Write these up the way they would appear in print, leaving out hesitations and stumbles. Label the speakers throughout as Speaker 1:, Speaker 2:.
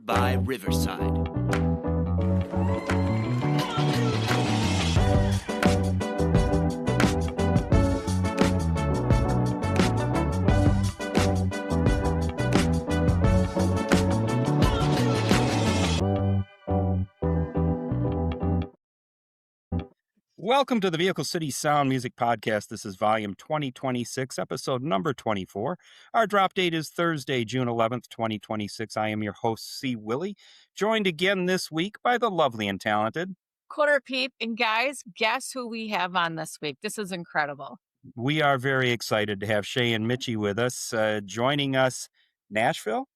Speaker 1: by Riverside.
Speaker 2: Welcome to the Vehicle City Sound Music Podcast. This is volume 2026, episode number 24. Our drop date is Thursday, June 11th, 2026. I am your host, C. Willie, joined again this week by the lovely and talented
Speaker 3: Quarter Peep. And guys, guess who we have on this week? This is incredible.
Speaker 2: We are very excited to have Shay and Michi with us. Joining us, Nashville?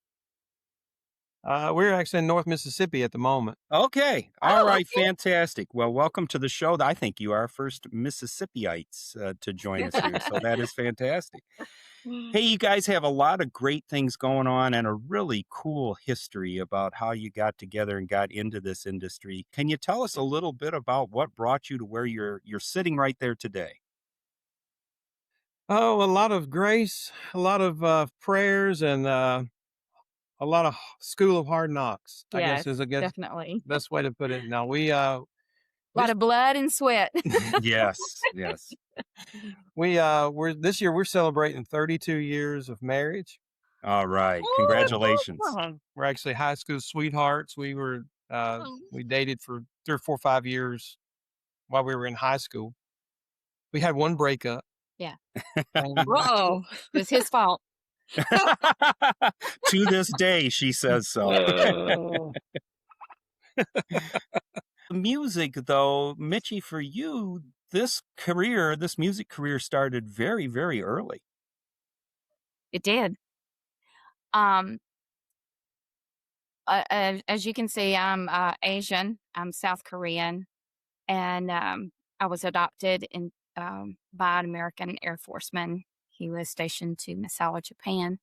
Speaker 4: We're actually in North Mississippi at the moment.
Speaker 2: Okay. All right. Okay. Fantastic. Well, welcome to the show. I think you are our first Mississippiites to join us here. So that is fantastic. Hey, you guys have a lot of great things going on and a really cool history about how you got together and got into this industry. Can you tell us a little bit about what brought you to where you're sitting right there today?
Speaker 4: Oh, a lot of grace, a lot of prayers, and a lot of school of hard knocks, I guess is
Speaker 3: definitely
Speaker 4: best way to put it. Now
Speaker 3: a lot of blood and sweat.
Speaker 2: Yes.
Speaker 4: We're this year we're celebrating 32 years of marriage.
Speaker 2: All right. Congratulations.
Speaker 4: We're actually high school sweethearts. We were we dated for 3 or 4 or 5 years while we were in high school. We had one breakup.
Speaker 3: Yeah. Uh-oh. It was his fault.
Speaker 2: To this day, she says so. Music, though, Michi, for you, this music career started very, very early.
Speaker 3: It did. As you can see, I'm Asian. I'm South Korean, and I was adopted by an American Air Forceman. He was stationed to Misawa, Japan.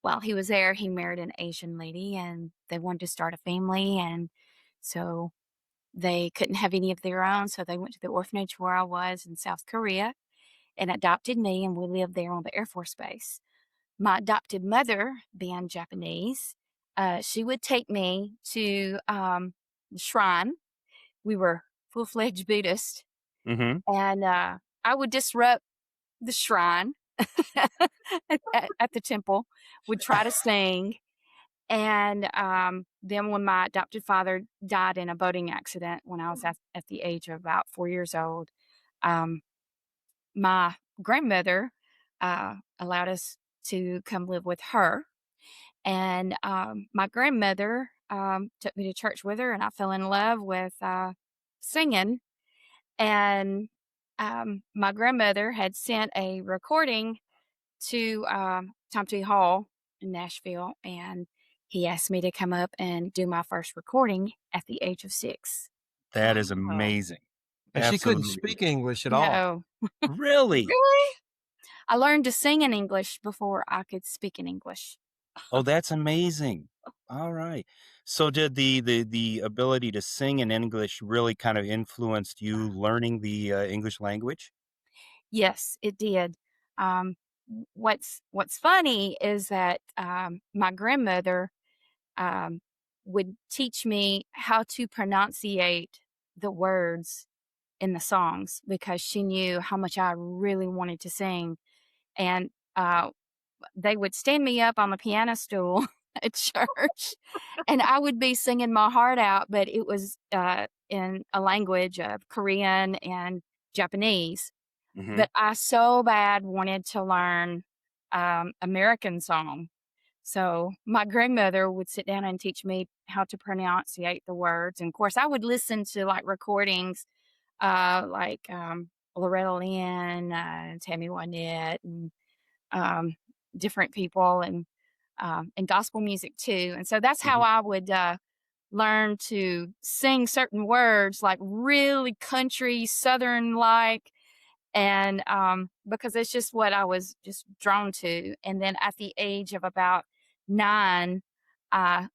Speaker 3: While he was there, he married an Asian lady, and they wanted to start a family, and so they couldn't have any of their own, so they went to the orphanage where I was in South Korea and adopted me, and we lived there on the Air Force Base. My adopted mother, being Japanese, she would take me to the shrine. We were full-fledged Buddhist, and I would disrupt the shrine at the temple, would try to sing. And then when my adopted father died in a boating accident when I was at the age of about 4 years old, my grandmother allowed us to come live with her. And my grandmother took me to church with her, and I fell in love with singing. And my grandmother had sent a recording to Tom T. Hall in Nashville, and he asked me to come up and do my first recording at the age of 6.
Speaker 2: That is amazing.
Speaker 4: And she couldn't speak English at all.
Speaker 2: Really?
Speaker 3: Really? I learned to sing in English before I could speak in English.
Speaker 2: Oh, that's amazing. All right. So did the ability to sing in English really kind of influenced you learning the English language?
Speaker 3: Yes, it did. What's funny is that my grandmother would teach me how to pronunciate the words in the songs because she knew how much I really wanted to sing. And they would stand me up on the piano stool at church, and I would be singing my heart out, but it was in a language of Korean and Japanese. But I so bad wanted to learn American song. So my grandmother would sit down and teach me how to pronunciate the words. And of course, I would listen to like recordings like Loretta Lynn, Tammy Wynette, and different people, and gospel music too. And so that's how I would learn to sing certain words, like really country, Southern-like. And because it's just what I was just drawn to. And then at the age of about 9, I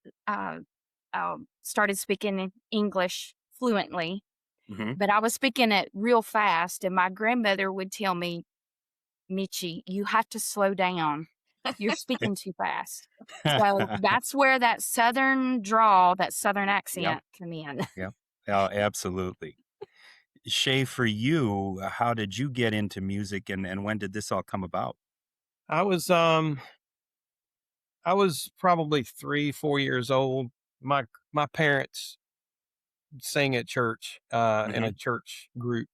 Speaker 3: started speaking English fluently. But I was speaking it real fast. And my grandmother would tell me, Michi, you have to slow down. You're speaking too fast. So that's where that Southern drawl, that Southern
Speaker 2: Yep.
Speaker 3: accent come in.
Speaker 2: Yep. Oh, absolutely. Shay, for you, how did you get into music and when did this all come about?
Speaker 4: I was um I was probably 3, 4 years old. My parents sang at church, in
Speaker 2: Hmm.
Speaker 4: a church group,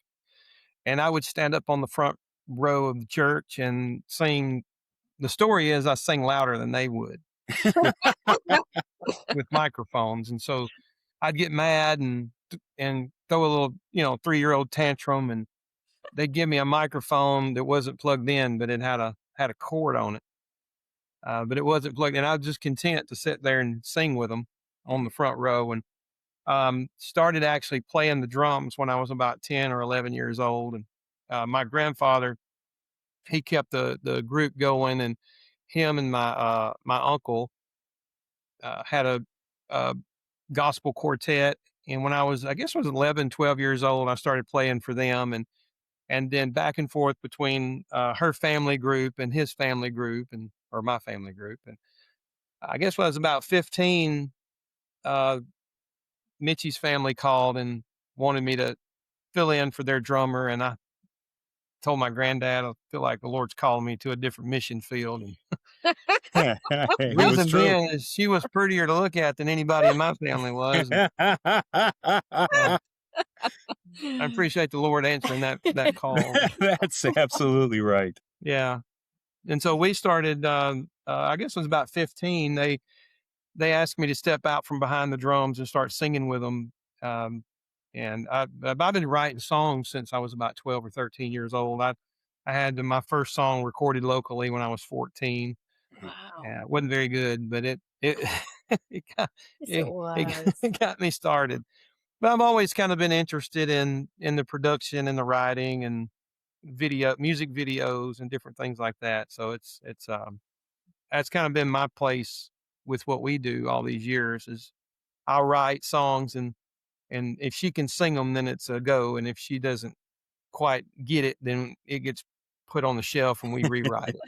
Speaker 4: and I would stand up on the front row of the church and sing. The story is I sang louder than they would with microphones, and so I'd get mad and throw a little, 3-year-old tantrum, and they'd give me a microphone that wasn't plugged in, but it had a cord on it, but it wasn't plugged in. I was just content to sit there and sing with them on the front row, and started actually playing the drums when I was about 10 or 11 years old. And my grandfather, he kept the group going, and him and my uncle had a gospel quartet. And when I guess I was 11, 12 years old, I started playing for them, and then back and forth between her family group and his family group, and or my family group. And I guess when I was about 15, uh, Michi's family called and wanted me to fill in for their drummer, and I told my granddad I feel like the Lord's calling me to a different mission field. And
Speaker 2: It was
Speaker 4: reason
Speaker 2: true.
Speaker 4: being is she was prettier to look at than anybody in my family was. And so I appreciate the Lord answering that call.
Speaker 2: That's absolutely right.
Speaker 4: Yeah. And so we started, I guess it was about 15. They asked me to step out from behind the drums and start singing with them. Um, and I've been writing songs since I was about 12 or 13 years old. I had my first song recorded locally when I was 14.
Speaker 3: Wow.
Speaker 4: Yeah, it wasn't very good, but it it got
Speaker 3: Yes, it
Speaker 4: it,
Speaker 3: was.
Speaker 4: it got me started. But I've always kind of been interested in the production and the writing and music videos and different things like that. So it's that's kind of been my place with what we do all these years. Is I'll write songs, and if she can sing them, then it's a go. And if she doesn't quite get it, then it gets put on the shelf and we rewrite it.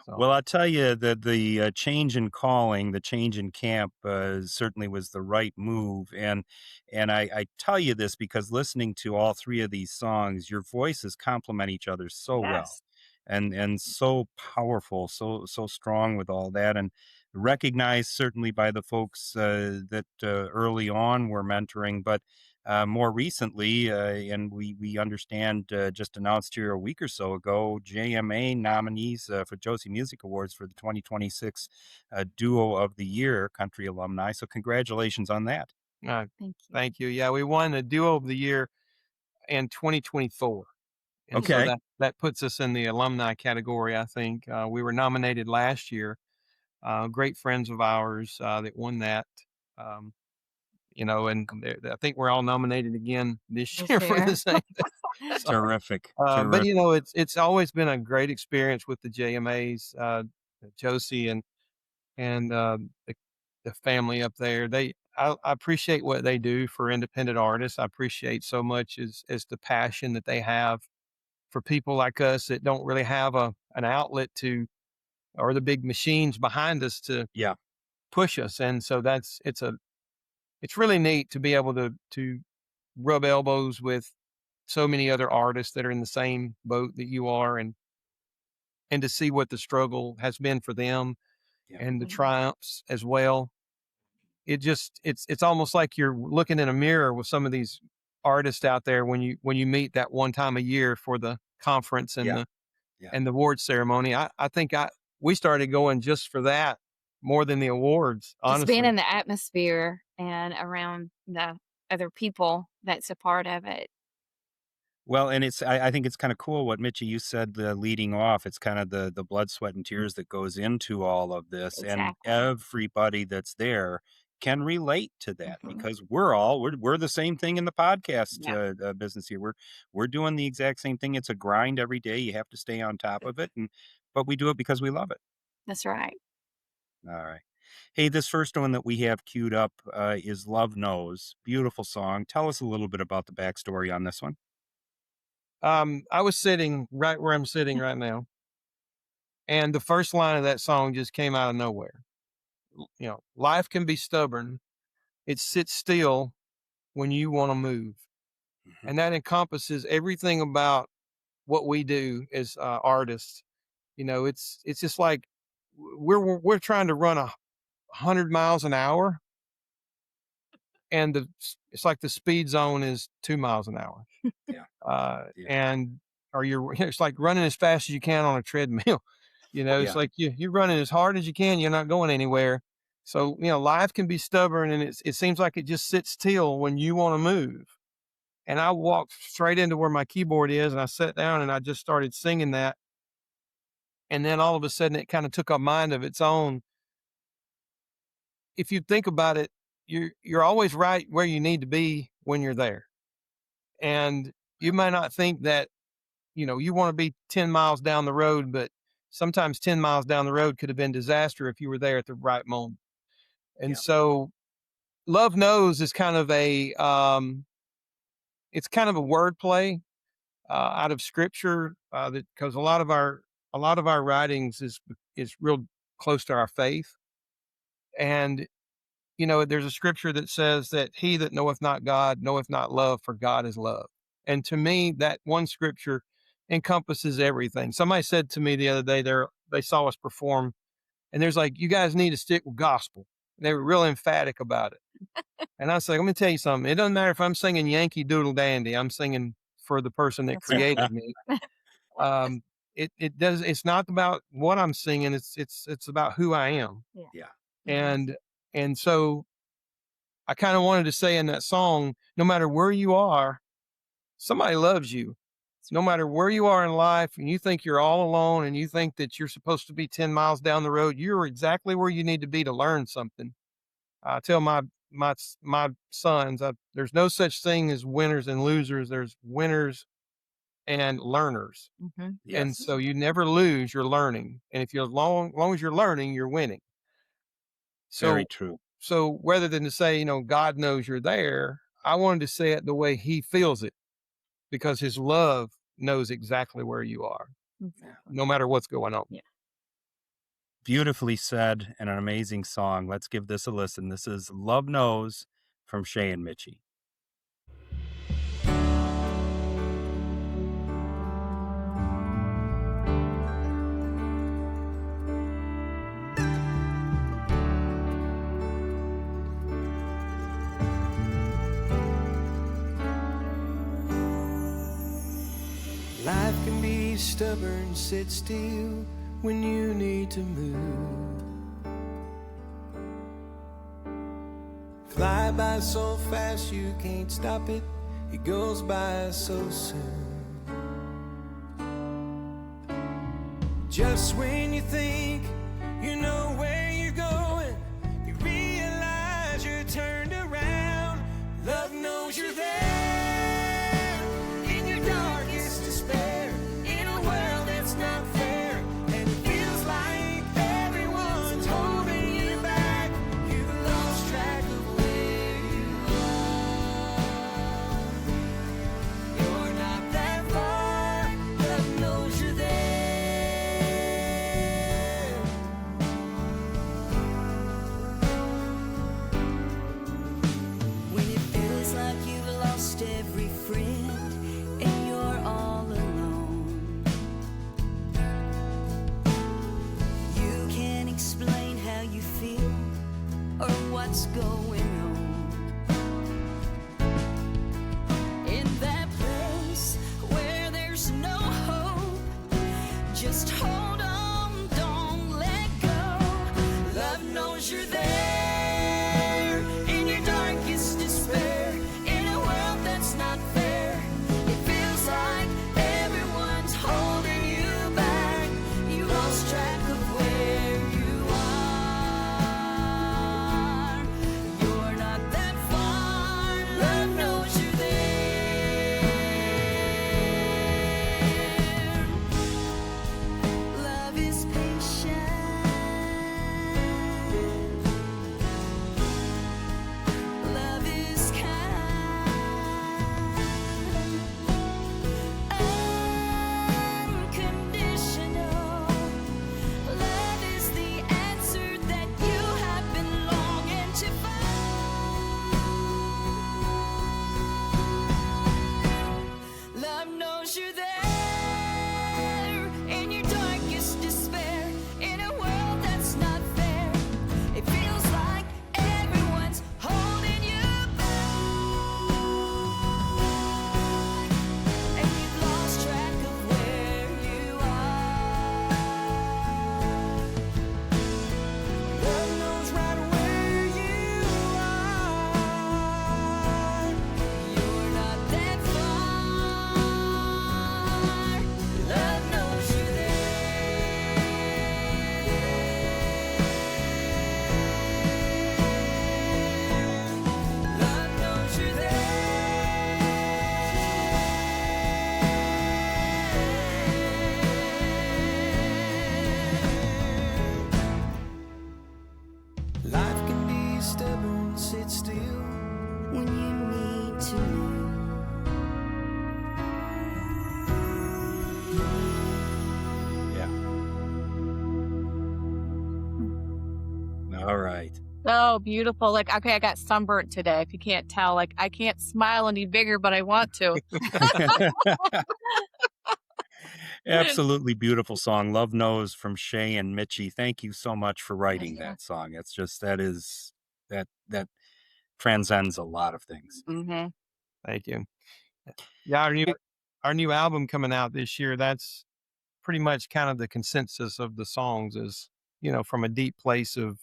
Speaker 4: So
Speaker 2: Well, I'll tell you that the change in calling, the change in camp, certainly was the right move. And I tell you this because listening to all three of these songs, your voices complement each other so well,
Speaker 3: Yes.
Speaker 2: and so powerful, so strong with all that, and recognized certainly by the folks that early on were mentoring, but. More recently, and we understand just announced here a week or so ago, JMA nominees for Josie Music Awards for the 2026 Duo of the Year Country Alumni. So congratulations on that.
Speaker 4: uh,
Speaker 3: Thank you.
Speaker 4: thank you. Yeah, we won the Duo of the Year in 2024. And so
Speaker 2: Okay.
Speaker 4: that puts us in the alumni category, I think. We were nominated last year. Great friends of ours that won that. Um, and I think we're all nominated again this
Speaker 3: This
Speaker 4: year for the
Speaker 3: year.
Speaker 4: same thing. So,
Speaker 2: Terrific.
Speaker 4: but
Speaker 2: Terrific.
Speaker 4: it's always been a great experience with the JMAs, Josie and the family up there. I appreciate what they do for independent artists. I appreciate so much as the passion that they have for people like us that don't really have an outlet to, or the big machines behind us to
Speaker 2: Yeah.
Speaker 4: push us. And so it's really neat to be able to rub elbows with so many other artists that are in the same boat that you are, and to see what the struggle has been for them
Speaker 2: Yeah.
Speaker 4: and the
Speaker 3: Mhm.
Speaker 4: triumphs as well. It's almost like you're looking in a mirror with some of these artists out there when you meet that one time a year for the conference and
Speaker 2: Yeah.
Speaker 4: the
Speaker 2: Yeah.
Speaker 4: and the award ceremony. I think we started going just for that more than the awards,
Speaker 3: Just being
Speaker 4: honestly.
Speaker 3: in the atmosphere and around the other people that's a part of it.
Speaker 2: Well, and I think it's kind of cool what Mitchie you said leading off. It's kind of the blood, sweat, and tears that goes into all of this, and
Speaker 3: Exactly.
Speaker 2: everybody that's there can relate to that
Speaker 3: Mhm.
Speaker 2: because we're the same thing in the podcast
Speaker 3: Yeah,
Speaker 2: business here. We're doing the exact same thing. It's a grind every day. You have to stay on top of it, and but we do it because we love it.
Speaker 3: that's right.
Speaker 2: All right. Hey, this first one that we have queued up is "Love Knows." Beautiful song. Tell us a little bit about the backstory on this one.
Speaker 4: I was sitting right where I'm sitting right now, And the first line of that song just came out of nowhere. Life can be stubborn. It sits still when you want to move.
Speaker 2: Mhm.
Speaker 4: And that encompasses everything about what we do as artists. It's just like we're trying to run 100 miles an hour, and it's like the speed zone is 2 miles an hour.
Speaker 2: Yeah. Yeah.
Speaker 4: And it's like running as fast as you can on a treadmill. It's
Speaker 2: Yeah.
Speaker 4: like you're running as hard as you can. You're not going anywhere. So, life can be stubborn, and it seems like it just sits still when you want to move. And I walked straight into where my keyboard is, and I sat down and I just started singing that. And then all of a sudden it kind of took a mind of its own. If you think about it, you're always right where you need to be when you're there. And you may not think that, you want to be 10 miles down the road, but sometimes 10 miles down the road could have been disaster if you were there at the right moment. And
Speaker 2: Yeah.
Speaker 4: so Love Knows is kind of it's kind of a wordplay out of scripture, because a lot of our writings is real close to our faith. And there's a scripture that says that he that knoweth not God knoweth not love, for God is love. And to me, that one scripture encompasses everything. Somebody said to me the other day, they saw us perform, and there's like, you guys need to stick with gospel. And they were real emphatic about it. And I was like, let me tell you something. It doesn't matter if I'm singing Yankee Doodle Dandy. I'm singing for the person that
Speaker 3: That's right.
Speaker 4: created me. It's not about what I'm singing. It's about who I am.
Speaker 2: Yeah.
Speaker 4: And so I kind of wanted to say in that song, no matter where you are, somebody loves you. No matter where you are in life, and you think you're all alone, and you think that you're supposed to be 10 miles down the road, you're exactly where you need to be to learn something. I tell my sons, there's no such thing as winners and losers. There's winners and learners.
Speaker 3: Mm-hmm.
Speaker 2: Yes.
Speaker 4: And so you never lose, you're learning. And if you're long as you're learning, you're winning.
Speaker 2: Very true.
Speaker 4: So rather than to say, God knows you're there, I wanted to say it the way he feels it, because his love knows exactly where you are,
Speaker 3: Exactly.
Speaker 4: no matter what's going on.
Speaker 3: Yeah.
Speaker 2: Beautifully said, and an amazing song. Let's give this a listen. This is Love Knows from Shay and Michi.
Speaker 1: Life can be stubborn, sit still when you need to move. Fly by so fast you can't stop it, it goes by so soon. Just when you think you know where you're going, you realize you're turned around. Love knows you're there in your darkest despair, in a world that's not fair, and it feels like everyone's holding you back. You've lost track of where you are. You're not that far. Love knows you're there.
Speaker 2: All right.
Speaker 5: So beautiful. Like, okay, I got sunburnt today. If you can't tell, like, I can't smile any bigger, but I want to.
Speaker 2: Absolutely beautiful song. Love Knows from Shay and Michi. Thank you so much for writing
Speaker 5: Yeah.
Speaker 2: that song. It's just that transcends a lot of things.
Speaker 5: Mm-hmm.
Speaker 4: Thank you. Yeah, our new album coming out this year, that's pretty much kind of the consensus of the songs is, from a deep place of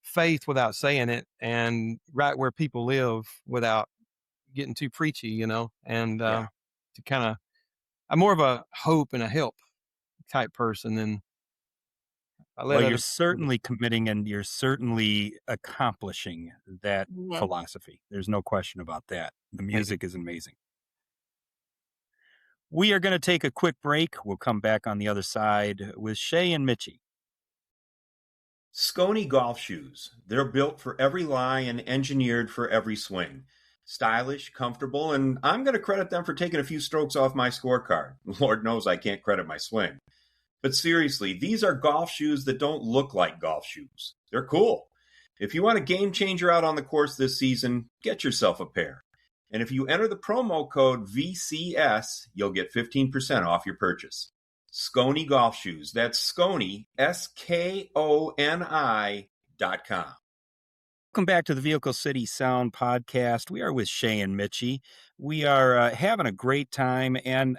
Speaker 4: faith without saying it, and right where people live without getting too preachy, and
Speaker 2: Yeah.
Speaker 4: to kind of, I'm more of a hope and a help type person than I let
Speaker 2: Well, you're
Speaker 4: other people.
Speaker 2: certainly committing and you're certainly accomplishing that
Speaker 5: Mm-hmm.
Speaker 2: philosophy. There's no question about that. The
Speaker 4: Thank you.
Speaker 2: music is amazing. We are going to take a quick break. We'll come back on the other side with Shay and Michi. Scony golf shoes. They're built for every lie and engineered for every swing. Stylish, comfortable, and I'm going to credit them for taking a few strokes off my scorecard. Lord knows I can't credit my swing. But seriously, these are golf shoes that don't look like golf shoes. They're cool. If you want a game changer out on the course this season, get yourself a pair. And if you enter the promo code VCS, you'll get 15% off your purchase. Scony Golf Shoes. That's Scony, SKONI.com. Welcome back to the Vehicle City Sound Podcast. We are with Shay and Michi. We are having a great time, and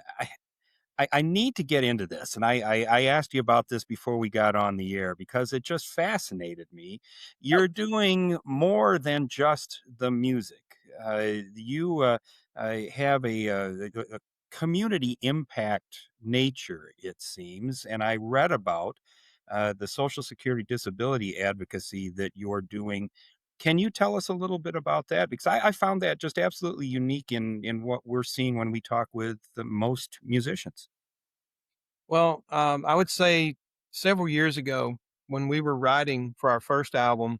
Speaker 2: I need to get into this. And I asked you about this before we got on the air because it just fascinated me. You're doing more than just the music. You have a community impact nature, it seems. And I read about the Social Security disability advocacy that you're doing. Can you tell us a little bit about that? Because I found that just absolutely unique in what we're seeing when we talk with the most musicians.
Speaker 4: Well, I would say several years ago when we were writing for our first album,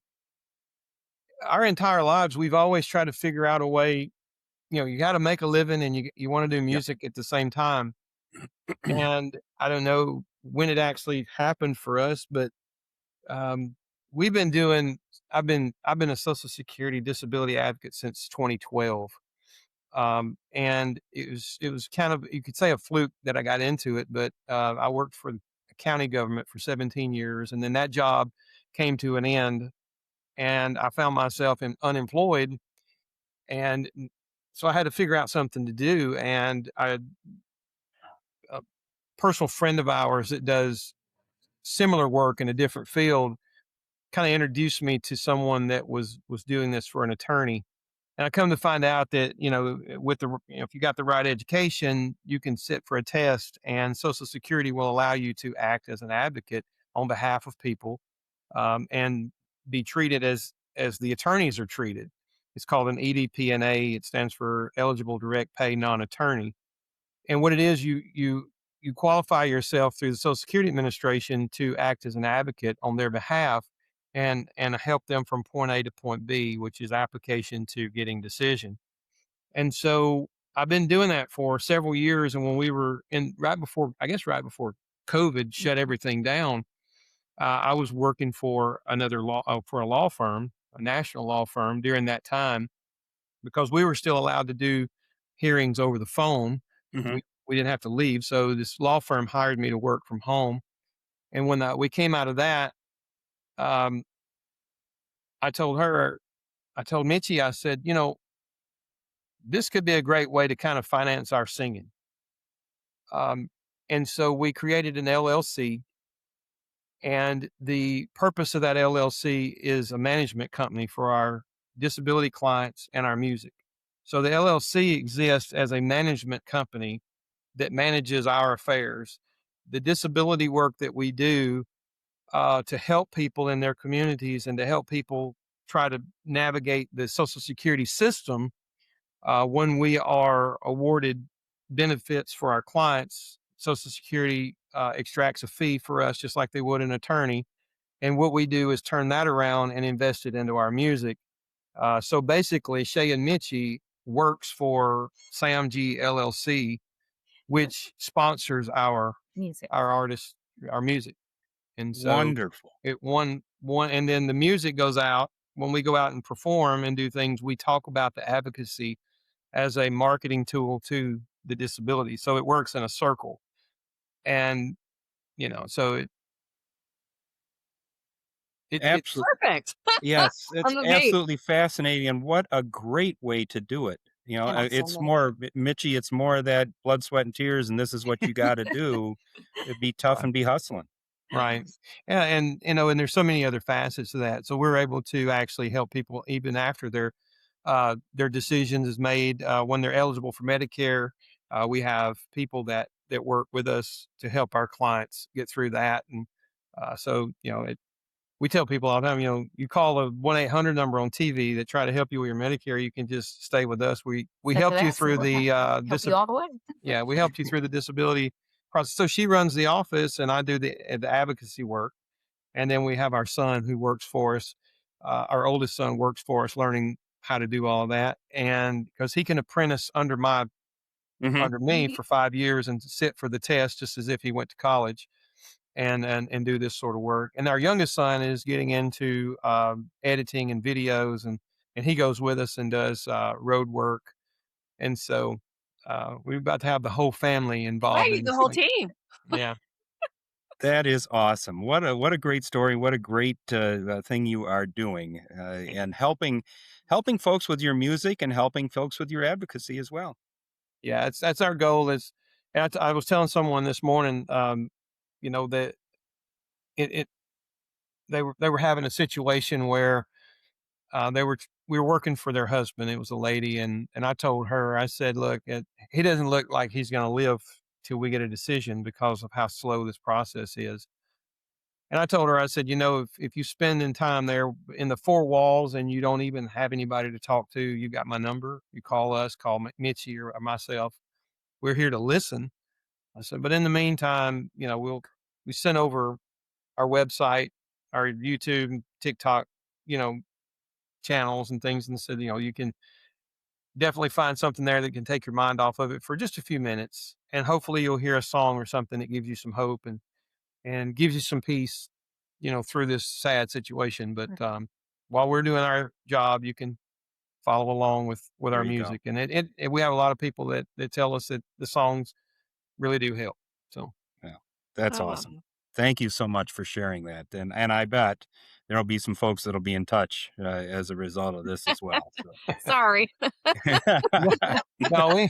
Speaker 4: our entire lives, we've always tried to figure out a way, you got to make a living and you want to do
Speaker 2: Yep.
Speaker 4: music at the same time. And I don't know when it actually happened for us, but we've been doing, I've been a Social Security disability advocate since 2012. And it was kind of, you could say, a fluke that I got into it, but I worked for the county government for 17 years, and then that job came to an end, and I found myself unemployed, and so I had to figure out something to do. And a personal friend of ours that does similar work in a different field kind of introduced me to someone that was doing this for an attorney. And I come to find out that, with if you got the right education, you can sit for a test, and Social Security will allow you to act as an advocate on behalf of people, and be treated as the attorneys are treated. It's called an EDPNA. It stands for Eligible Direct Pay Non-Attorney. And what it is, you qualify yourself through the Social Security Administration to act as an advocate on their behalf and help them from point A to point B, which is application to getting decision. And so I've been doing that for several years. And when we were right before COVID shut everything down, I was working for for a law firm, a national law firm during that time, because we were still allowed to do hearings over the phone.
Speaker 2: Mhm.
Speaker 4: We didn't have to leave. So this law firm hired me to work from home. And when we came out of that, um, I told Michi, I said, this could be a great way to kind of finance our singing. And so we created an LLC, and the purpose of that LLC is a management company for our disability clients and our music. So the LLC exists as a management company that manages our affairs. The disability work that we do to help people in their communities and to help people try to navigate the Social Security system. When we are awarded benefits for our clients, Social Security extracts a fee for us just like they would an attorney. And what we do is turn that around and invest it into our music. So basically, Shay and Michi works for SAMG LLC, which sponsors our
Speaker 3: Music.
Speaker 4: artists, our music. And so
Speaker 2: Wonderful.
Speaker 4: it one, and then the music goes out. When we go out and perform and do things, we talk about the advocacy as a marketing tool to the disability. So it works in a circle. And, so it's,
Speaker 2: Absolutely.
Speaker 5: Perfect.
Speaker 2: Yes, it's
Speaker 5: I'm amazed.
Speaker 2: absolutely fascinating, and what a great way to do it. It's
Speaker 5: Absolutely.
Speaker 2: more, Mitchie, it's more that blood, sweat, and tears, and this is what you got to do. It'd be tough
Speaker 4: right.
Speaker 2: and be hustling.
Speaker 4: Right. Yeah, and there's so many other facets to that. So we're able to actually help people even after their decisions is made, when they're eligible for Medicare. We have people that work with us to help our clients get through that. And so, we tell people all the time, you call a 1-800 number on TV that try to help you with your Medicare, you can just stay with us. We
Speaker 3: Step
Speaker 4: helped
Speaker 3: of
Speaker 4: you
Speaker 3: that, see
Speaker 4: through
Speaker 3: what
Speaker 4: the
Speaker 3: happens. Help you all the way.
Speaker 4: yeah, we helped you through the disability process. So she runs the office and I do the advocacy work. And then we have our son who works for us. Our oldest son works for us, learning how to do all of that. And because he can apprentice
Speaker 2: Hmm.
Speaker 4: under me for 5 years and sit for the test just as if he went to college and do this sort of work. And our youngest son is getting into editing and videos, and he goes with us and does road work. And so we're about to have the whole family involved
Speaker 5: Right,
Speaker 4: in
Speaker 5: the
Speaker 4: this
Speaker 5: whole
Speaker 4: thing.
Speaker 5: team.
Speaker 4: Yeah.
Speaker 2: That is awesome. What a great story. What a great thing you are doing, and helping folks with your music and helping folks with your advocacy as well.
Speaker 4: Yeah, that's our goal is, and I was telling someone this morning, that it they were having a situation where we were working for their husband. It was a lady, and I told her, I said, look, he doesn't look like he's going to live till we get a decision because of how slow this process is. And I told her, I said, if you spending time there in the four walls and you don't even have anybody to talk to, you got my number. You call us, call Michi or myself. We're here to listen. I said, but in the meantime, we sent over our website, our YouTube, TikTok, you know, channels and things, and said, you can definitely find something there that can take your mind off of it for just a few minutes, and hopefully you'll hear a song or something that gives you some hope and gives you some peace, through this sad situation. But while we're doing our job, you can follow along with
Speaker 2: There
Speaker 4: our
Speaker 2: you go.
Speaker 4: music, and we have a lot of people that tell us that the songs really do help. So.
Speaker 2: Yeah, that's
Speaker 5: Oh,
Speaker 2: awesome. Thank you so much for sharing that, and I bet there'll be some folks that'll be in touch as a result of this as well.
Speaker 5: sorry.
Speaker 2: So,
Speaker 4: No,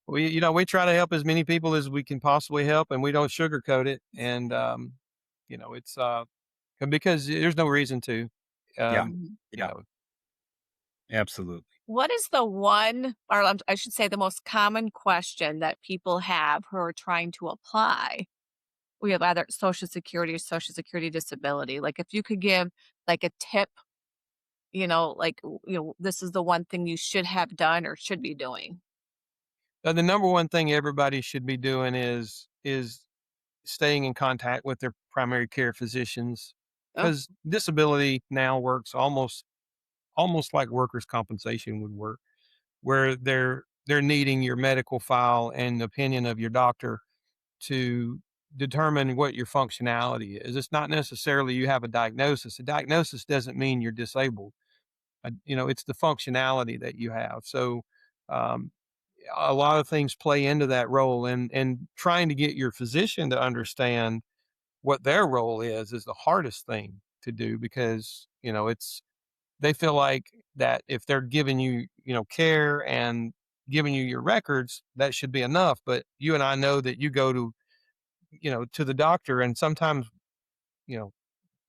Speaker 4: we try to help as many people as we can possibly help, and we don't sugarcoat it. And it's because there's no reason to.
Speaker 2: yeah,
Speaker 4: Um,
Speaker 5: Mhm.
Speaker 4: you
Speaker 2: yeah,
Speaker 4: know,
Speaker 2: absolutely.
Speaker 5: What is the one, or I should say, the most common question that people have who are trying to apply? We have either Social Security or Social Security disability. Like, if you could give like a tip, like, this is the one thing you should have done or should be doing.
Speaker 4: the number one thing everybody should be doing is staying in contact with their primary care physicians,
Speaker 5: Oh,
Speaker 4: because disability now works almost like workers' compensation would work, where they're needing your medical file and opinion of your doctor to determine what your functionality is. It's not necessarily you have a diagnosis. A diagnosis doesn't mean you're disabled. It's the functionality that you have. So, um, a lot of things play into that role, and trying to get your physician to understand what their role is the hardest thing to do, because it's they feel like that if they're giving you care and giving you your records, that should be enough. But you and I know that you go to the doctor, and sometimes you know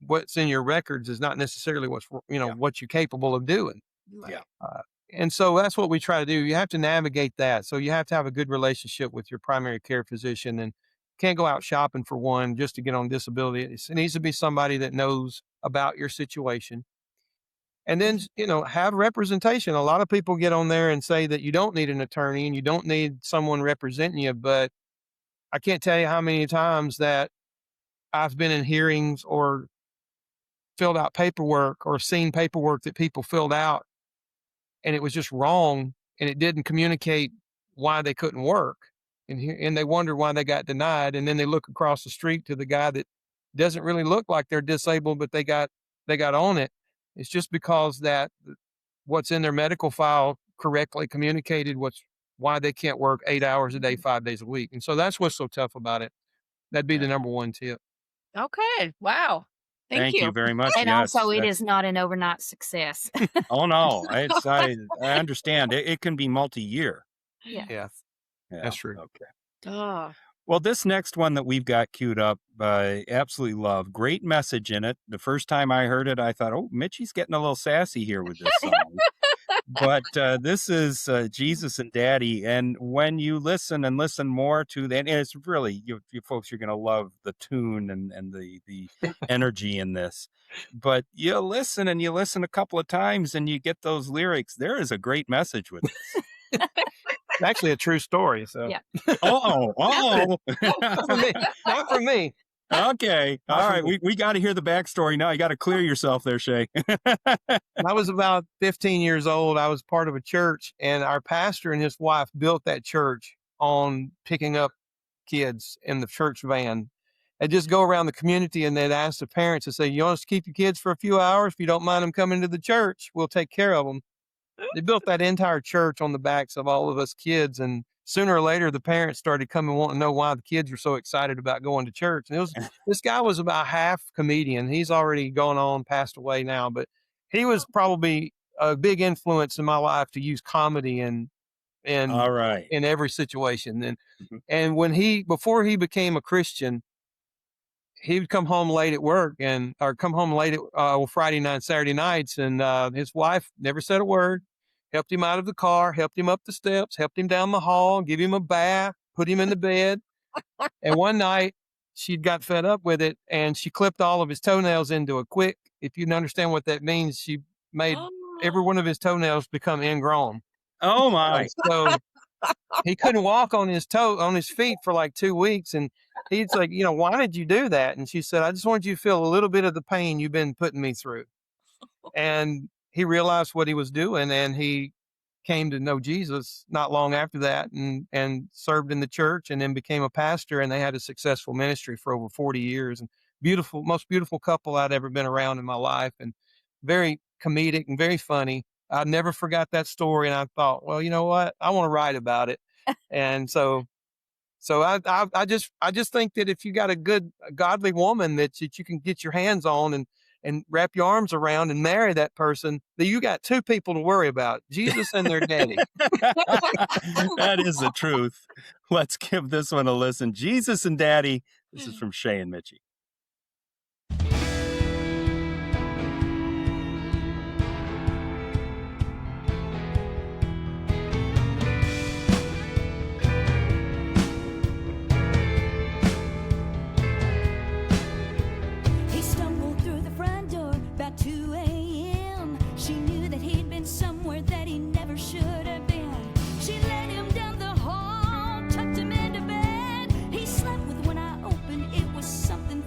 Speaker 4: what's in your records is not necessarily
Speaker 2: Yeah,
Speaker 4: what you're capable of doing.
Speaker 2: yeah,
Speaker 5: right.
Speaker 4: uh, and so that's what we try to do. You have to navigate that, so you have to have a good relationship with your primary care physician, and can't go out shopping for one just to get on disability. It needs to be somebody that knows about your situation. And then have representation. A lot of people get on there and say that you don't need an attorney and you don't need someone representing you, but I can't tell you how many times that I've been in hearings or filled out paperwork or seen paperwork that people filled out, and it was just wrong, and it didn't communicate why they couldn't work. And they wonder why they got denied. And then they look across the street to the guy that doesn't really look like they're disabled, but they got on it. It's just because that what's in their medical file correctly communicated why they can't work 8 hours a day, 5 days a week. And so that's what's so tough about it. That'd be the number one tip.
Speaker 5: Okay. Wow. Thank
Speaker 2: you
Speaker 5: you.
Speaker 2: very much.
Speaker 3: And
Speaker 2: Yes,
Speaker 3: also, it
Speaker 2: that's-
Speaker 3: is not an overnight success.
Speaker 2: Oh no, I understand. It can be multi-year.
Speaker 3: Yeah.
Speaker 4: Yeah,
Speaker 2: Yeah,
Speaker 4: that's true.
Speaker 2: Okay.
Speaker 5: Oh.
Speaker 2: Well, this next one that we've got queued up, I absolutely love. Great message in it. The first time I heard it, I thought, oh, Michi's getting a little sassy here with this song. But this is Jesus and Daddy. And when you listen and listen more to that, and it's really, you folks, you're going to love the tune and the energy in this. But you listen a couple of times and you get those lyrics. There is a great message with this.
Speaker 4: It's actually a true story. So
Speaker 3: Yeah.
Speaker 2: Uh-oh.
Speaker 4: not for me. Not for me.
Speaker 2: Okay. All right.
Speaker 4: Awesome.
Speaker 2: We got to hear the backstory now. You got to clear yourself there, Shay.
Speaker 4: When I was about 15 years old, I was part of a church, and our pastor and his wife built that church on picking up kids in the church van. They'd just go around the community and they'd ask the parents to say, you want us to keep your kids for a few hours? If you don't mind them coming to the church, we'll take care of them. They built that entire church on the backs of all of us kids. And sooner or later, the parents started coming wanting to know why the kids were so excited about going to church. And this guy was about half comedian. He's already gone on, passed away now, but he was probably a big influence in my life to use comedy in
Speaker 2: All right.
Speaker 4: in every situation. And before he became a Christian, he would come home late at work or come home late at Friday night, Saturday nights, and his wife never said a word. Helped him out of the car, helped him up the steps, helped him down the hall, give him a bath, put him in the bed. And one night she got fed up with it and she clipped all of his toenails into a quick. If you understand what that means, she made every one of his toenails become ingrown.
Speaker 2: Oh my.
Speaker 4: So he couldn't walk on his feet for like 2 weeks. And he's like, why did you do that? And she said, I just wanted you to feel a little bit of the pain you've been putting me through. And he realized what he was doing, and he came to know Jesus not long after that, and served in the church, and then became a pastor. And they had a successful ministry for over 40 years. And most beautiful couple I'd ever been around in my life, and very comedic and very funny. I never forgot that story, and I thought, well, you know what? I want to write about it. And so I just think that if you got a godly woman that you can get your hands on and wrap your arms around and marry that person, that you got two people to worry about, Jesus and their daddy.
Speaker 2: That is the truth. Let's give this one a listen. Jesus and Daddy. This is from Shay and Michi.
Speaker 6: He stumbled through the front door about 2 a.m. She knew that he'd been somewhere that he never should have been. She led him down the hall, tucked him into bed. He slept with one eye open. It was something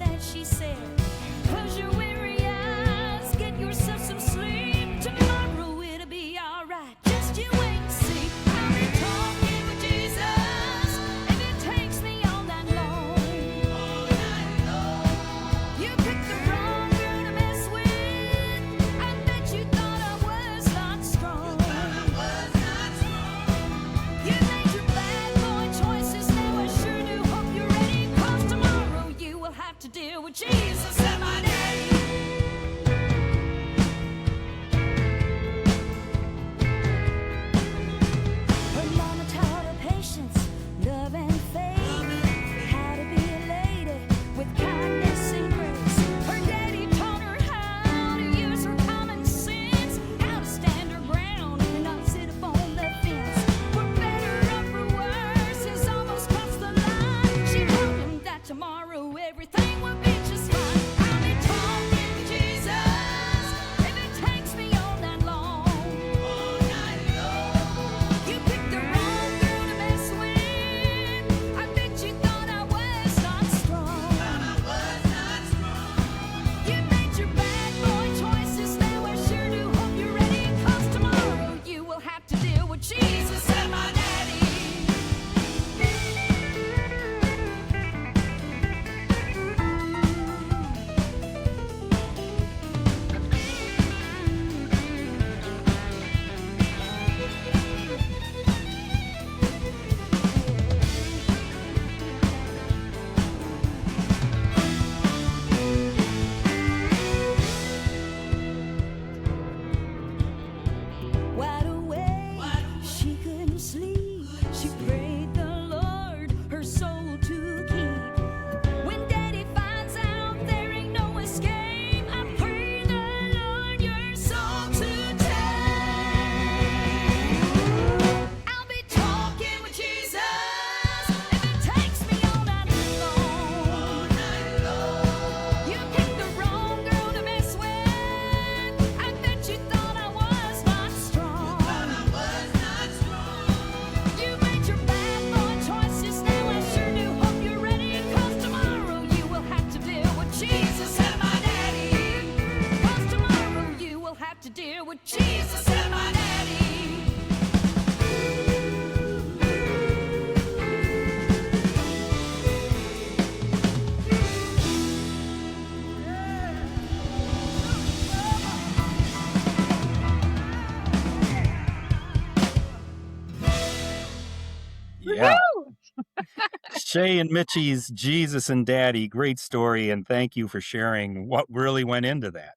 Speaker 2: Shay and Michi's Jesus and Daddy, great story, and thank you for sharing what really went into that.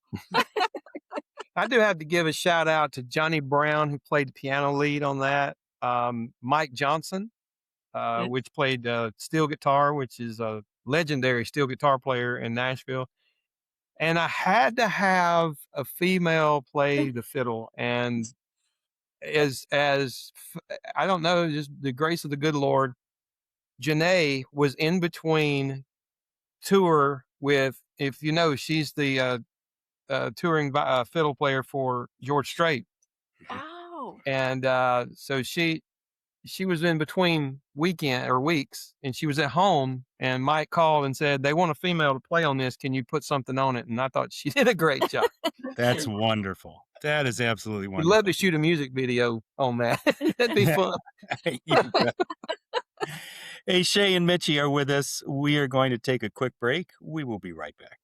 Speaker 4: I do have to give a shout out to Johnny Brown, who played the piano lead on that. Mike Johnson, which played steel guitar, which is a legendary steel guitar player in Nashville. And I had to have a female play the fiddle. And I don't know, just the grace of the good Lord, Janae was in between tour with, if you know, she's the touring fiddle player for George Strait.
Speaker 5: Oh.
Speaker 4: And so she was in between weeks, and she was at home, and Mike called and said, they want a female to play on this. Can you put something on it? And I thought she did a great job.
Speaker 2: That's wonderful. That is absolutely
Speaker 4: We'd
Speaker 2: wonderful.
Speaker 4: love to shoot a music video on that. That'd be fun.
Speaker 2: You bet. Hey, Shay and Michi are with us. We are going to take a quick break. We will be right back.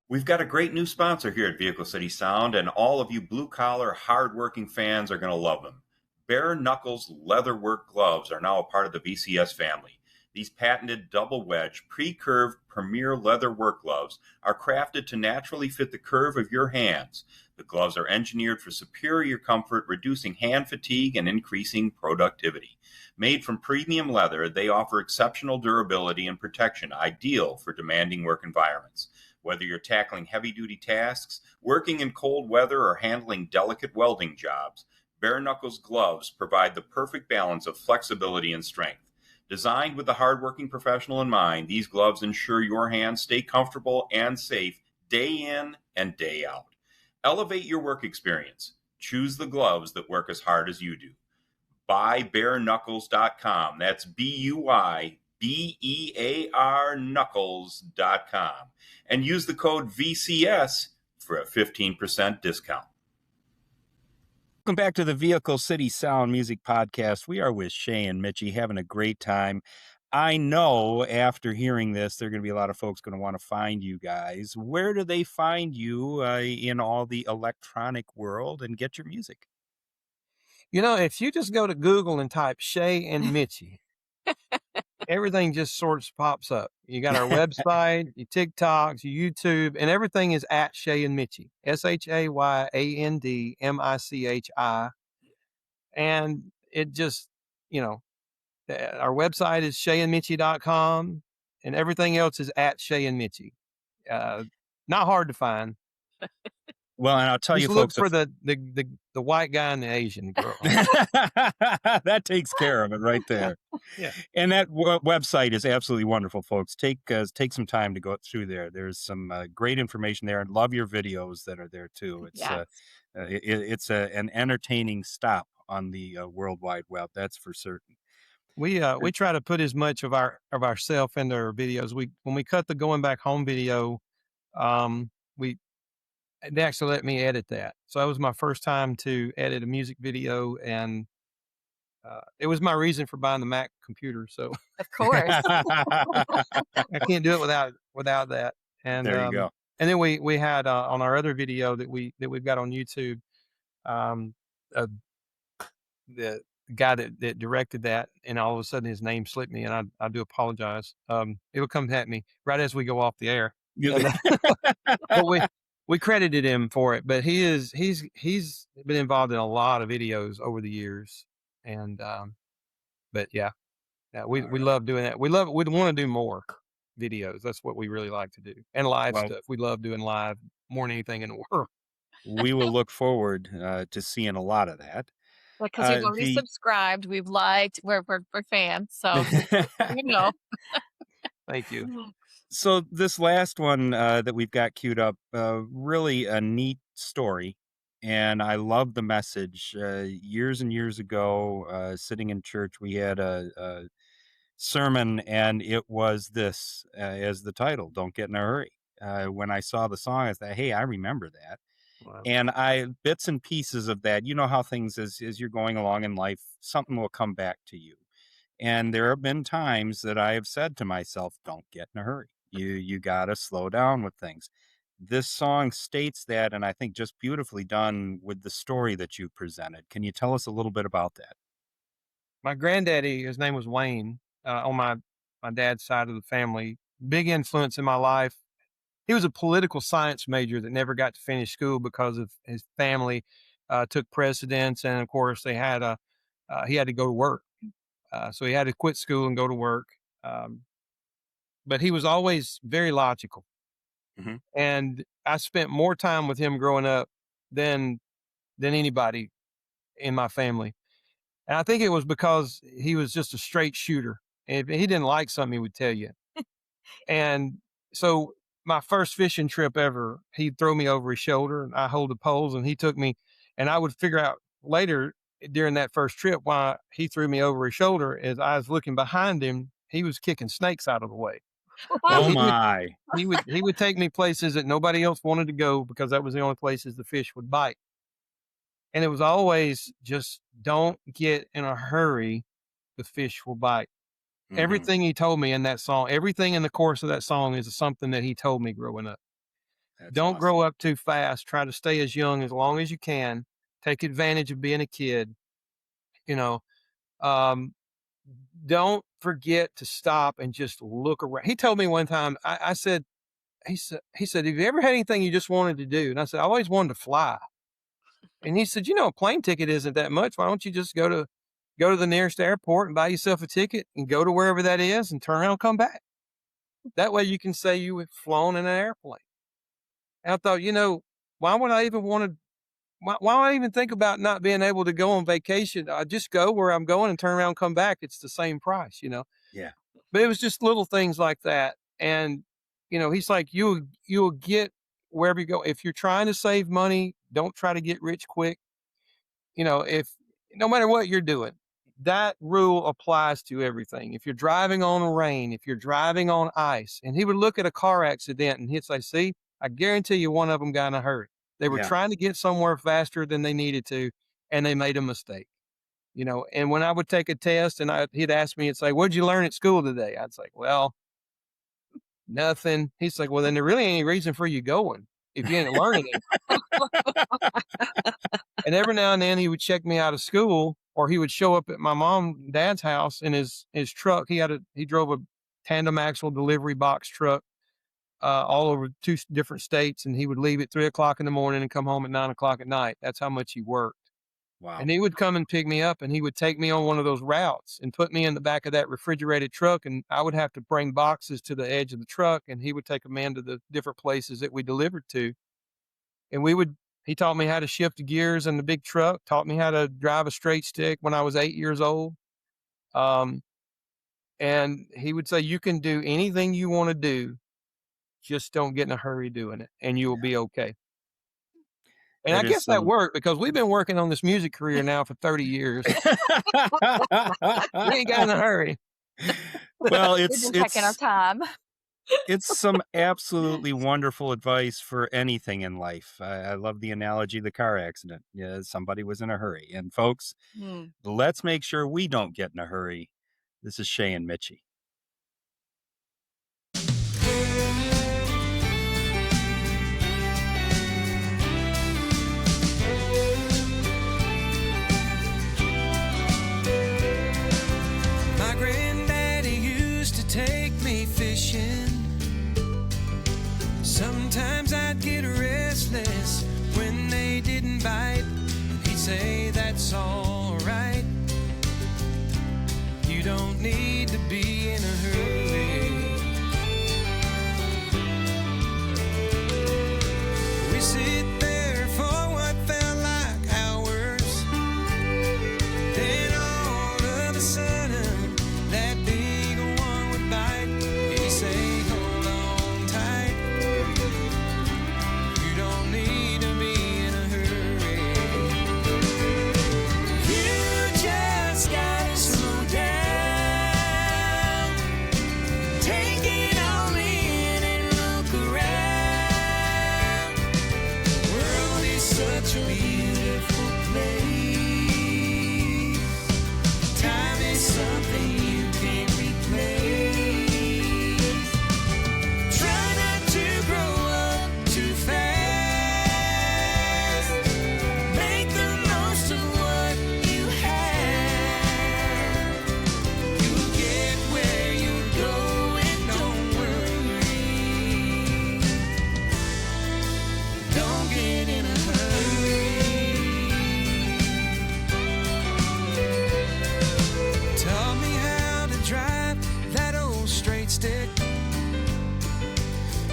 Speaker 2: We've got a great new sponsor here at Vehicle City Sound, and all of you blue-collar, hard-working fans are going to love them. Bare Knuckles leatherwork gloves are now a part of the VCS family. These patented double-wedge, pre-curved premier leather work gloves are crafted to naturally fit the curve of your hands. The gloves are engineered for superior comfort, reducing hand fatigue and increasing productivity. Made from premium leather, they offer exceptional durability and protection, ideal for demanding work environments. Whether you're tackling heavy-duty tasks, working in cold weather, or handling delicate welding jobs, Bare Knuckles gloves provide the perfect balance of flexibility and strength. Designed with the hardworking professional in mind, these gloves ensure your hands stay comfortable and safe day in and day out. Elevate your work experience. Choose the gloves that work as hard as you do. BuyBareKnuckles.com. That's BUYBEAR Knuckles.com. And use the code VCS for a 15% discount. Welcome back to the Vehicle City Sound Music Podcast. We are with Shay and Michi, having a great time. I know after hearing this, there are going to be a lot of folks going to want to find you guys. Where do they find you in all the electronic world and get your music?
Speaker 4: You know, if you just go to Google and type Shay and Michi, everything just sort of pops up. You got our website, your TikToks, your YouTube, and everything is at Shay and Michi, SHAYANDMICHI. And it just, you know, our website is shayandmichi.com, and everything else is at Shay and Michi. Not hard to find.
Speaker 2: Well, and I'll tell
Speaker 4: Just
Speaker 2: you,
Speaker 4: look
Speaker 2: folks,
Speaker 4: for the white guy and the Asian girl.
Speaker 2: that takes care of it right there.
Speaker 4: Yeah.
Speaker 2: And that website is absolutely wonderful, folks. Take some time to go through there. There's some great information there, and love your videos that are there too. It's it's an entertaining stop on the World Wide Web. That's for certain.
Speaker 4: We try to put as much of ourself into our videos. When we cut the going back home video, they actually let me edit that. So that was my first time to edit a music video, and it was my reason for buying the Mac computer. So
Speaker 5: Of course.
Speaker 4: I can't do it without that. And
Speaker 2: There you go.
Speaker 4: And then we had on our other video that we've got on YouTube, the guy that directed that, and all of a sudden his name slipped me, and I do apologize. It'll come at me right as we go off the air. But we credited him for it, but he's been involved in a lot of videos over the years, and but yeah, we love doing that. We'd want to do more videos. That's what we really like to do, and live stuff. We love doing live more than anything in the world.
Speaker 2: We will look forward to seeing a lot of that.
Speaker 5: Because we've already subscribed, we've liked, we're fans, so you know.
Speaker 4: Thank you.
Speaker 2: So this last one that we've got queued up, really a neat story, and I love the message. Years and years ago, sitting in church, we had a sermon, and it was this as the title, "Don't Get in a Hurry." When I saw the song, I thought, hey, I remember that.
Speaker 4: Wow.
Speaker 2: And bits and pieces of that, you know how things, as you're going along in life, something will come back to you. And there have been times that I have said to myself, don't get in a hurry. You got to slow down with things. This song states that, and I think just beautifully done with the story that you presented. Can you tell us a little bit about that?
Speaker 4: My granddaddy, his name was Wayne. on my dad's side of the family. Big influence in my life. He was a political science major that never got to finish school because of his family took precedence, and of course he had to go to work, so he had to quit school and go to work. But he was always very logical,
Speaker 2: Mhm.
Speaker 4: and I spent more time with him growing up than anybody in my family. And I think it was because he was just a straight shooter. If he didn't like something, he would tell you. And so my first fishing trip ever, he'd throw me over his shoulder and I hold the poles and he took me, and I would figure out later during that first trip why he threw me over his shoulder. As I was looking behind him, he was kicking snakes out of the way. So
Speaker 2: Oh my.
Speaker 4: he would take me places that nobody else wanted to go because that was the only places the fish would bite. And it was always just don't get in a hurry. The fish will bite.
Speaker 2: Mhm.
Speaker 4: Everything he told me in that song, everything in the course of that song is something that he told me growing up.
Speaker 2: That's
Speaker 4: Don't
Speaker 2: awesome.
Speaker 4: grow up too fast. Try to stay as young as long as you can. Take advantage of being a kid. You know, um, don't forget to stop and just look around. He told me one time, I said, he said, have you ever had anything you just wanted to do? And I said, I always wanted to fly. And he said, a plane ticket isn't that much. Why don't you just go to the nearest airport and buy yourself a ticket and go to wherever that is and turn around and come back. That way you can say you have flown in an airplane. And I thought, why would I even want to, why would I even think about not being able to go on vacation? I just go where I'm going and turn around and come back. It's the same price,
Speaker 2: Yeah.
Speaker 4: But it was just little things like that. And, he's like, you'll get wherever you go. If you're trying to save money, don't try to get rich quick. If no matter what you're doing, that rule applies to everything. If you're driving on rain, if you're driving on ice, and he would look at a car accident and he'd say, see, I guarantee you one of them got in a hurry. They were
Speaker 2: Yeah.
Speaker 4: trying to get somewhere faster than they needed to, and they made a mistake. And when I would take a test and he'd ask me and say, what'd you learn at school today? I'd say, well, nothing. He's like, well, then there really ain't any reason for you going if you ain't learning it. And every now and then he would check me out of school, or he would show up at my mom and dad's house in his truck. He drove a tandem axle delivery box truck all over 2 different states, and he would leave at 3:00 in the morning and come home at 9:00 at night. That's how much he worked.
Speaker 2: Wow.
Speaker 4: And he would come and pick me up, and he would take me on one of those routes and put me in the back of that refrigerated truck, and I would have to bring boxes to the edge of the truck, and he would take them into the different places that we delivered to. And he taught me how to shift the gears in the big truck, taught me how to drive a straight stick when I was 8 years old. And he would say, you can do anything you want to do. Just don't get in a hurry doing it, and you will be okay. And
Speaker 2: That
Speaker 4: I
Speaker 2: is
Speaker 4: guess that
Speaker 2: some-
Speaker 4: worked because we've been working on this music career now for 30 years. We ain't got in a hurry.
Speaker 2: Well,
Speaker 3: We've been taking our time.
Speaker 2: it's some absolutely wonderful advice for anything in life. I love the analogy of the car accident. Yeah, somebody was in a hurry. And folks, let's make sure we don't get in a hurry. This is Shay and Michi.
Speaker 1: My granddaddy used to take me fishing. Sometimes I'd get restless when they didn't bite. He'd say, that's all right. You don't need to be in a hurry. We sit there for what felt like hours. Then all of a sudden, that big one would bite. He'd say, hold on tight. You don't need to be in a hurry. You just gotta slow down.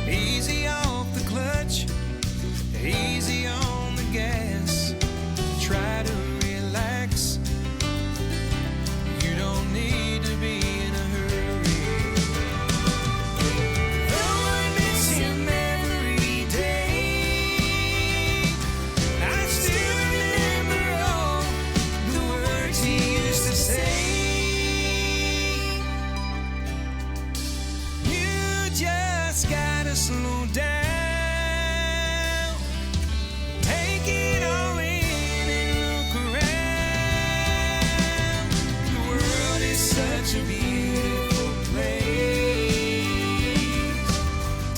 Speaker 1: Easy off the clutch, easy on the gas. Try to relax. You don't need to be in a hurry. Though I miss him every day, I still remember all the words he used to say. You just gotta slow down. Take it all in and look around. The world is such a beautiful place.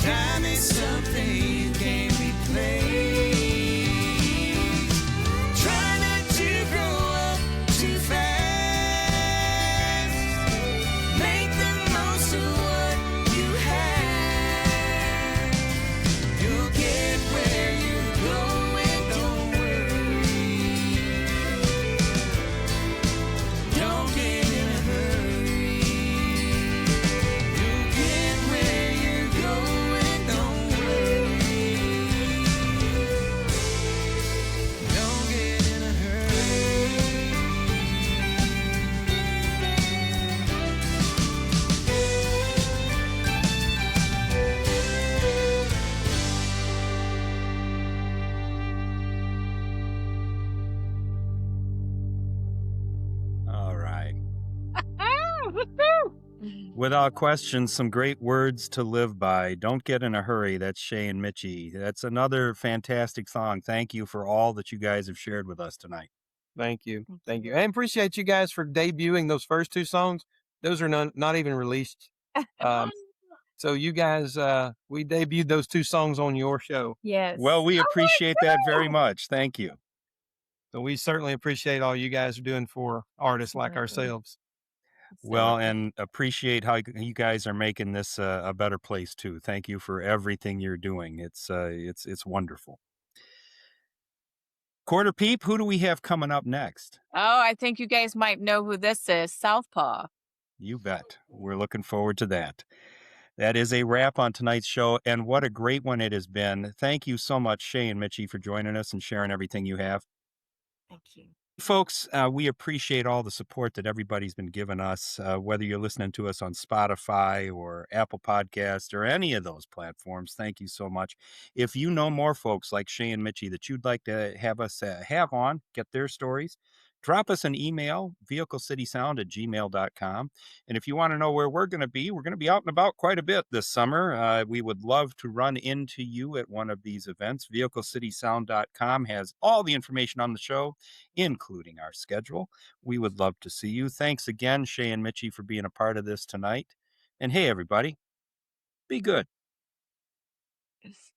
Speaker 1: Time is something you can't replace. Try not to grow up too fast. Make the most of what you have. You'll get where you're going, don't worry. Don't get in a hurry. You'll get where you're going, don't worry. Don't get in a hurry.
Speaker 2: All right. Without question, some great words to live by. Don't get in a hurry. That's Shay and Michi. That's another fantastic song. Thank you for all that you guys have shared with us tonight.
Speaker 4: Thank you. Thank you. And appreciate you guys for debuting those first two songs. Those are not even released. So you guys, we debuted those two songs on your show.
Speaker 3: Yes.
Speaker 2: Well, we appreciate that very much. Thank you.
Speaker 4: So we certainly appreciate all you guys are doing for artists like
Speaker 3: Absolutely.
Speaker 4: ourselves.
Speaker 2: Well, and appreciate how you guys are making this a better place too. Thank you for everything you're doing. It's wonderful. Quarter Peep, who do we have coming up next?
Speaker 5: Oh, I think you guys might know who this is. Southpaw.
Speaker 2: You bet. We're looking forward to that. That is a wrap on tonight's show, and what a great one it has been. Thank you so much, Shay and Michi, for joining us and sharing everything you have.
Speaker 3: Thank you.
Speaker 2: Folks, we appreciate all the support that everybody's been giving us, whether you're listening to us on Spotify or Apple Podcast or any of those platforms. Thank you so much. If you know more folks like Shay and Michi that you'd like to have us have on, get their stories, drop us an email, vehiclecitysound@gmail.com. And if you want to know where we're going to be out and about quite a bit this summer. We would love to run into you at one of these events. vehiclecitysound.com has all the information on the show, including our schedule. We would love to see you. Thanks again, Shay and Michi, for being a part of this tonight. And hey, everybody, be good.
Speaker 5: Yes.